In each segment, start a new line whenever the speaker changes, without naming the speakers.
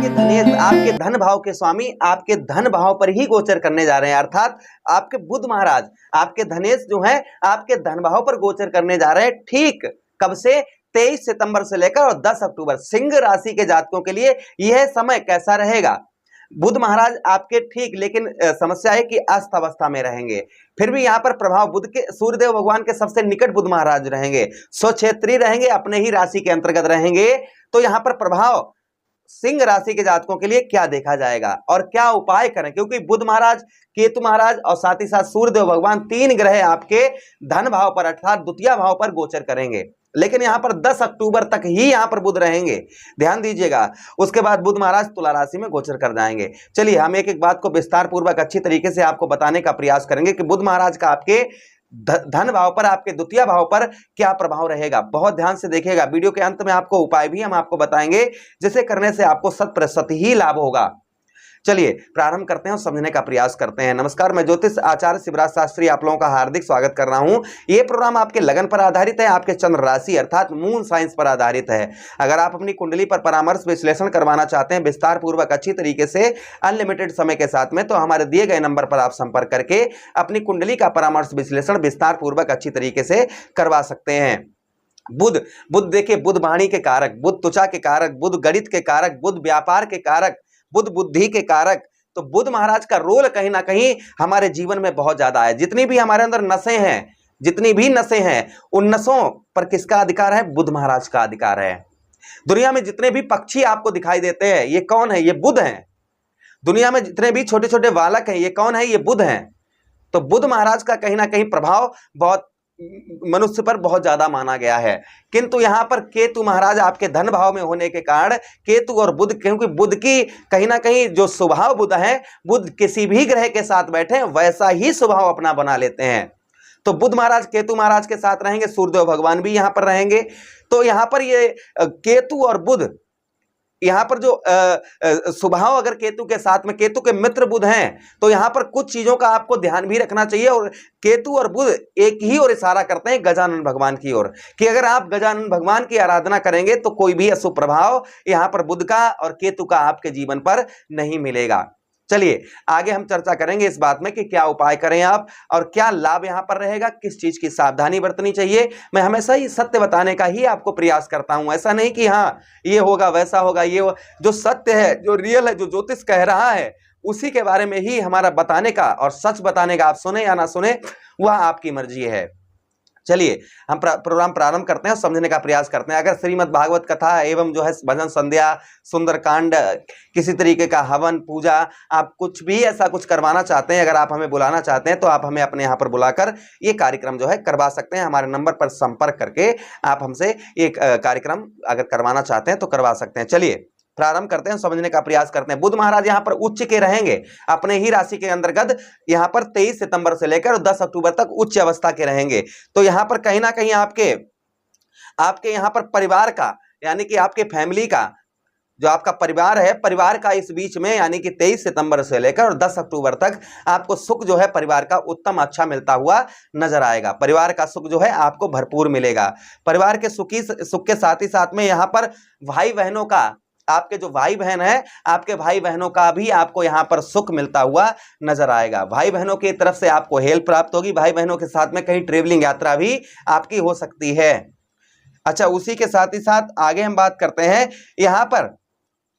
आपके धनेश, आपके धन भाव के स्वामी आपके धन भाव पर ही गोचर करने जा रहे हैं, अर्थात आपके बुध महाराज आपके धनेश जो है आपके धन भाव पर गोचर करने जा रहे हैं। ठीक कब से? 23 सितंबर से लेकर और 10 अक्टूबर। सिंह राशि के जातकों के लिए यह समय कैसा रहेगा? बुध महाराज आपके ठीक, लेकिन समस्या है कि अस्त अवस्था में रहेंगे। फिर भी यहाँ पर प्रभाव बुध के, सूर्यदेव भगवान के सबसे निकट बुध महाराज रहेंगे, स्वक्षेत्री रहेंगे, अपने ही राशि के अंतर्गत रहेंगे। तो यहाँ पर प्रभाव सिंह राशि के जातकों के लिए क्या देखा जाएगा और क्या उपाय करें? क्योंकि बुध महाराज, केतु महाराज और साथ ही साथ सूर्यदेव भगवान, तीन ग्रह आपके धन भाव पर अर्थात द्वितीय भाव पर गोचर करेंगे। लेकिन यहां पर 10 अक्टूबर तक ही यहां पर बुध रहेंगे, ध्यान दीजिएगा। उसके बाद बुध महाराज तुला राशि में गोचर कर जाएंगे। चलिए हम एक एक बात को विस्तार पूर्वक अच्छी तरीके से आपको बताने का प्रयास करेंगे कि बुध महाराज का आपके धन भाव पर, आपके द्वितीय भाव पर क्या प्रभाव रहेगा। बहुत ध्यान से देखिएगा। वीडियो के अंत में आपको उपाय भी हम आपको बताएंगे जिसे करने से आपको 100% ही लाभ होगा। चलिए प्रारंभ करते हैं और समझने का प्रयास करते हैं। नमस्कार, मैं ज्योतिष आचार्य शिवराज शास्त्री आप लोगों का हार्दिक स्वागत कर रहा हूं। यह प्रोग्राम आपके लगन पर आधारित है, आपके चंद्र राशि अर्थात मून साइंस पर आधारित है। अगर आप अपनी कुंडली पर परामर्श विश्लेषण करवाना चाहते हैं विस्तार पूर्वक अच्छी तरीके से अनलिमिटेड समय के साथ में, तो हमारे दिए गए नंबर पर आप संपर्क करके अपनी कुंडली का परामर्श विश्लेषण विस्तार पूर्वक अच्छी तरीके से करवा सकते हैं। बुध देखिए, बुध वाणी के कारक, बुध त्वचा के कारक, बुध गणित के कारक, बुध व्यापार के कारक, बुध बुद्धि के कारक। तो बुध महाराज का रोल कहीं ना कहीं हमारे जीवन में बहुत ज्यादा है। जितनी भी हमारे अंदर नसें हैं, जितनी भी नसें हैं, उन नसों पर किसका अधिकार है? बुध महाराज का अधिकार है। दुनिया में जितने भी पक्षी आपको दिखाई देते हैं, ये कौन है? ये बुध हैं। दुनिया में जितने भी छोटे छोटे बालक हैं, ये कौन है? ये बुध हैं। तो बुध महाराज का कहीं ना कहीं प्रभाव बहुत मनुष्य पर बहुत ज्यादा माना गया है। किंतु यहां पर केतु महाराज आपके धन भाव में होने के कारण, केतु और बुध, क्योंकि बुध की कहीं ना कहीं जो स्वभाव बुध है, बुध किसी भी ग्रह के साथ बैठे वैसा ही स्वभाव अपना बना लेते हैं। तो बुध महाराज केतु महाराज के साथ रहेंगे, सूर्यदेव भगवान भी यहां पर रहेंगे। तो यहां पर ये केतु और बुध, यहां पर जो स्वभाव अगर केतु के साथ में, केतु के मित्र बुध हैं, तो यहां पर कुछ चीजों का आपको ध्यान भी रखना चाहिए। और केतु और बुध एक ही ओर इशारा करते हैं, गजानन भगवान की ओर, कि अगर आप गजानन भगवान की आराधना करेंगे तो कोई भी अशुभ प्रभाव यहां पर बुध का और केतु का आपके जीवन पर नहीं मिलेगा। चलिए आगे हम चर्चा करेंगे इस बात में कि क्या उपाय करें आप और क्या लाभ यहां पर रहेगा, किस चीज की सावधानी बरतनी चाहिए। मैं हमेशा ही सत्य बताने का ही आपको प्रयास करता हूं, ऐसा नहीं कि हाँ ये होगा वैसा होगा। ये जो सत्य है, जो रियल है, जो ज्योतिष कह रहा है, उसी के बारे में ही हमारा बताने का और सच बताने का, आप सुने या ना सुने वह आपकी मर्जी है। चलिए हम प्रोग्राम प्रारंभ करते हैं और समझने का प्रयास करते हैं। अगर श्रीमद् भागवत कथा एवं जो है भजन संध्या, सुंदरकांड, किसी तरीके का हवन पूजा, आप कुछ भी ऐसा कुछ करवाना चाहते हैं, अगर आप हमें बुलाना चाहते हैं तो आप हमें अपने यहाँ पर बुलाकर ये कार्यक्रम जो है करवा सकते हैं। हमारे नंबर पर संपर्क करके आप हमसे एक कार्यक्रम अगर करवाना चाहते हैं तो करवा सकते हैं। चलिए प्रारंभ करते हैं, समझने का प्रयास करते हैं। बुध महाराज यहां पर उच्च के रहेंगे, अपने ही राशि के अंतर्गत यहां पर 23 सितंबर से लेकर 10 अक्टूबर तक उच्च अवस्था के रहेंगे। तो यहां पर कहीं ना कहीं आपके यहां पर परिवार का, यानी कि आपके फैमिली का जो आपका परिवार है, परिवार का इस बीच में यानी कि 23 सितंबर से लेकर और 10 अक्टूबर तक आपको सुख जो है परिवार का उत्तम अच्छा मिलता हुआ नजर आएगा। परिवार का सुख जो है आपको भरपूर मिलेगा। परिवार के सुख के साथ ही साथ में यहां पर भाई बहनों का, आपके जो भाई बहन है, आपके भाई बहनों का भी आपको यहां पर सुख मिलता हुआ नजर आएगा। भाई बहनों की तरफ से आपको हेल्प प्राप्त होगी। भाई बहनों के साथ में कहीं ट्रेवलिंग यात्रा भी आपकी हो सकती है। अच्छा, उसी के साथ ही साथ आगे हम बात करते हैं, यहां पर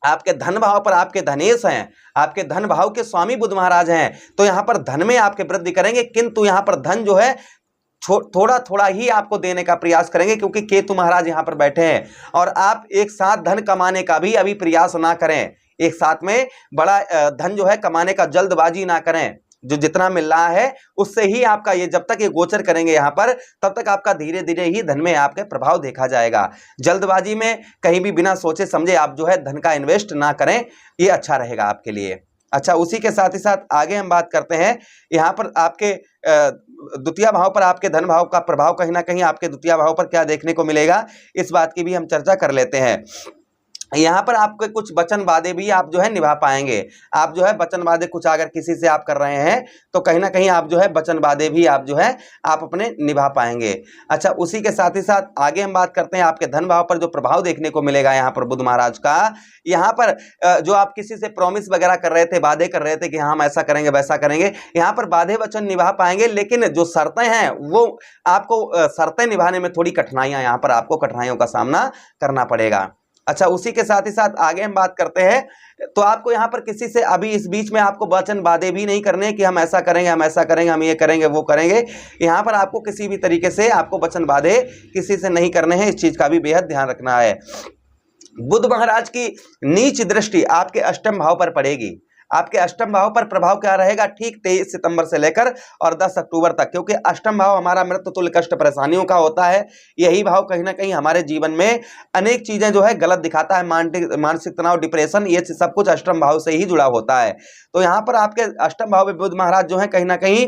आपके धन भाव पर आपके धनेश हैं, आपके धन भाव के स्वामी बुध महाराज हैं, तो यहां पर धन में आपके वृद्धि करेंगे। किंतु यहां पर धन जो है थोड़ा थोड़ा ही आपको देने का प्रयास करेंगे, क्योंकि केतु महाराज यहां पर बैठे हैं। और आप एक साथ धन कमाने का भी अभी प्रयास ना करें, एक साथ में बड़ा धन जो है कमाने का जल्दबाजी ना करें। जो जितना मिल रहा है उससे ही आपका ये, जब तक ये गोचर करेंगे यहां पर, तब तक आपका धीरे धीरे ही धन में आपके प्रभाव देखा जाएगा। जल्दबाजी में कहीं भी बिना सोचे समझे आप जो है धन का इन्वेस्ट ना करें, ये अच्छा रहेगा आपके लिए। अच्छा, उसी के साथ ही साथ आगे हम बात करते हैं, यहां पर आपके द्वितीय भाव पर आपके धन भाव का प्रभाव कहीं ना कहीं आपके द्वितीय भाव पर क्या देखने को मिलेगा, इस बात की भी हम चर्चा कर लेते हैं। यहाँ पर आपके कुछ वचन वादे भी आप जो है निभा पाएंगे। आप जो है वचन वादे कुछ अगर किसी से आप कर रहे हैं तो कहीं ना कहीं आप जो है वचन वादे भी आप जो है आप अपने निभा पाएंगे। अच्छा, उसी के साथ ही साथ आगे हम बात करते हैं आपके धन भाव पर जो प्रभाव देखने को मिलेगा यहाँ पर बुध महाराज का। यहाँ पर जो आप किसी से प्रॉमिस वगैरह कर रहे थे, वादे कर रहे थे कि हाँ हम ऐसा करेंगे वैसा करेंगे, यहाँ पर वादे वचन निभा पाएंगे, लेकिन जो शर्तें हैं वो आपको शर्तें निभाने में थोड़ी कठिनाइयां, यहाँ पर आपको कठिनाइयों का सामना करना पड़ेगा। अच्छा, उसी के साथ ही साथ आगे हम बात करते हैं तो आपको यहाँ पर किसी से अभी इस बीच में आपको वचन वादे भी नहीं करने कि हम ऐसा करेंगे, हम ऐसा करेंगे, हम ये करेंगे, वो करेंगे। यहाँ पर आपको किसी भी तरीके से आपको वचन वादे किसी से नहीं करने हैं, इस चीज का भी बेहद ध्यान रखना है। बुध महाराज की नीच दृष्टि आपके अष्टम भाव पर पड़ेगी। आपके अष्टम भाव पर प्रभाव क्या रहेगा? ठीक 23 सितंबर से लेकर और 10 अक्टूबर तक, क्योंकि अष्टम भाव हमारा मृत्यु तुल्य कष्ट परेशानियों का होता है। यही भाव कहीं ना कहीं हमारे जीवन में अनेक चीजें जो है गलत दिखाता है, मानसिक तनाव, डिप्रेशन, ये सब कुछ अष्टम भाव से ही जुड़ा होता है। तो यहाँ पर आपके अष्टम भाव में बुध महाराज जो है कहीं ना कहीं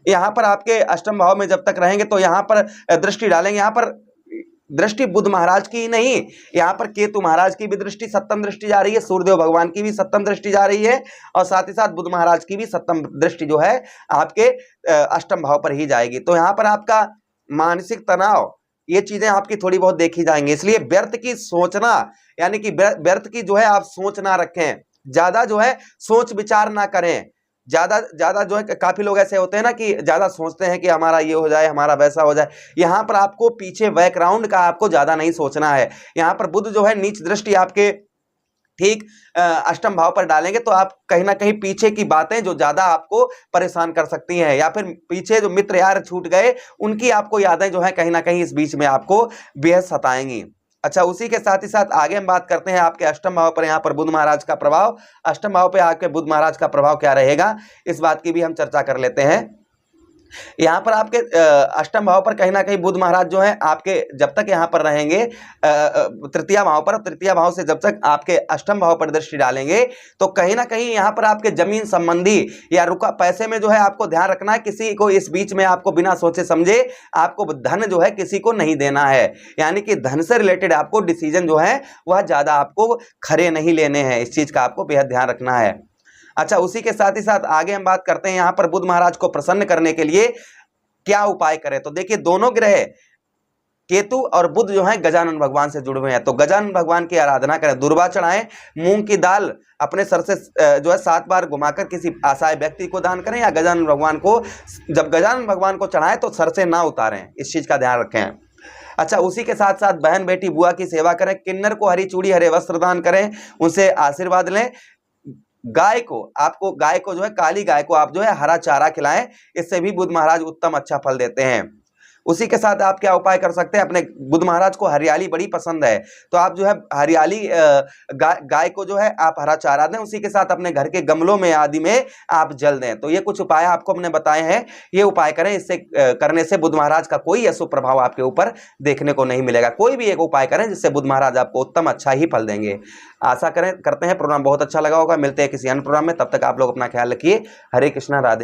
यहाँ पर आपके अष्टम भाव में जब तक रहेंगे तो यहाँ पर दृष्टि डालेंगे। यहाँ पर दृष्टि बुध महाराज की ही नहीं, यहाँ पर केतु महाराज की भी दृष्टि सप्तम दृष्टि जा रही है, सूर्यदेव भगवान की भी सप्तम दृष्टि जा रही है, और साथ ही साथ बुध महाराज की भी सप्तम दृष्टि जो है आपके अष्टम भाव पर ही जाएगी। तो यहाँ पर आपका मानसिक तनाव, ये चीजें आपकी थोड़ी बहुत देखी जाएंगी। इसलिए व्यर्थ की सोचना, यानी कि व्यर्थ की जो है आप सोच ना रखें, ज्यादा जो है सोच विचार ना करें। ज्यादा जो है काफी लोग ऐसे होते हैं ना कि ज्यादा सोचते हैं कि हमारा ये हो जाए, हमारा वैसा हो जाए। यहाँ पर आपको पीछे बैकग्राउंड का आपको ज्यादा नहीं सोचना है। यहाँ पर बुध जो है नीच दृष्टि आपके ठीक अष्टम भाव पर डालेंगे तो आप कहीं ना कहीं पीछे की बातें जो ज्यादा आपको परेशान कर सकती हैं, या फिर पीछे जो मित्र यार छूट गए उनकी आपको यादें जो है कहीं ना कहीं इस बीच में आपको बेहद सताएंगी। अच्छा, उसी के साथ ही साथ आगे हम बात करते हैं आपके अष्टम भाव पर यहाँ पर बुध महाराज का प्रभाव। अष्टम भाव पे आपके बुध महाराज का प्रभाव क्या रहेगा, इस बात की भी हम चर्चा कर लेते हैं। यहाँ पर आपके अष्टम भाव पर कहीं ना कहीं बुध महाराज जो है आपके जब तक यहाँ पर रहेंगे तृतीय भाव पर, तृतीय भाव से जब तक आपके अष्टम भाव पर दृष्टि डालेंगे तो कहीं ना कहीं यहाँ पर आपके जमीन संबंधी या रुका पैसे में जो है आपको ध्यान रखना है, किसी को इस बीच में आपको बिना सोचे समझे आपको धन जो है किसी को नहीं देना है। यानी कि धन से रिलेटेड आपको डिसीजन जो है वह ज्यादा आपको खरे नहीं लेने हैं, इस चीज का आपको बेहद ध्यान रखना है। अच्छा, उसी के साथ ही साथ आगे हम बात करते हैं यहाँ पर बुध महाराज को प्रसन्न करने के लिए क्या उपाय करें। तो देखिए, दोनों ग्रह केतु और बुध जो है गजानन भगवान से जुड़े हुए हैं, तो गजानन भगवान की आराधना करें, दुर्वा चढ़ाएं, मूंग की दाल अपने सर से जो है 7 बार घुमाकर किसी असहाय व्यक्ति को दान करें, या गजानन भगवान को जब गजानन भगवान को चढ़ाएं तो सर से ना उतारें, इस चीज का ध्यान रखें। अच्छा, उसी के साथ साथ बहन बेटी बुआ की सेवा करें, किन्नर को हरी चूड़ी हरे वस्त्र दान करें, उनसे आशीर्वाद लें। गाय को जो है काली गाय को आप जो है हरा चारा खिलाएं, इससे भी बुध महाराज उत्तम अच्छा फल देते हैं। उसी के साथ आप क्या उपाय कर सकते हैं, अपने बुध महाराज को हरियाली बड़ी पसंद है तो आप जो है हरियाली गाय को जो है आप हरा चारा दें, उसी के साथ अपने घर के गमलों में आदि में आप जल दें। तो ये कुछ उपाय आपको हमने बताए हैं, ये उपाय करें, इससे करने से बुध महाराज का कोई अशुभ प्रभाव आपके ऊपर देखने को नहीं मिलेगा। कोई भी एक उपाय करें जिससे बुध महाराज आपको उत्तम अच्छा ही फल देंगे। आशा करते हैं प्रोग्राम बहुत अच्छा लगा होगा। मिलते हैं किसी अन्य प्रोग्राम में, तब तक आप लोग अपना ख्याल रखिए। हरे कृष्णा, राधे।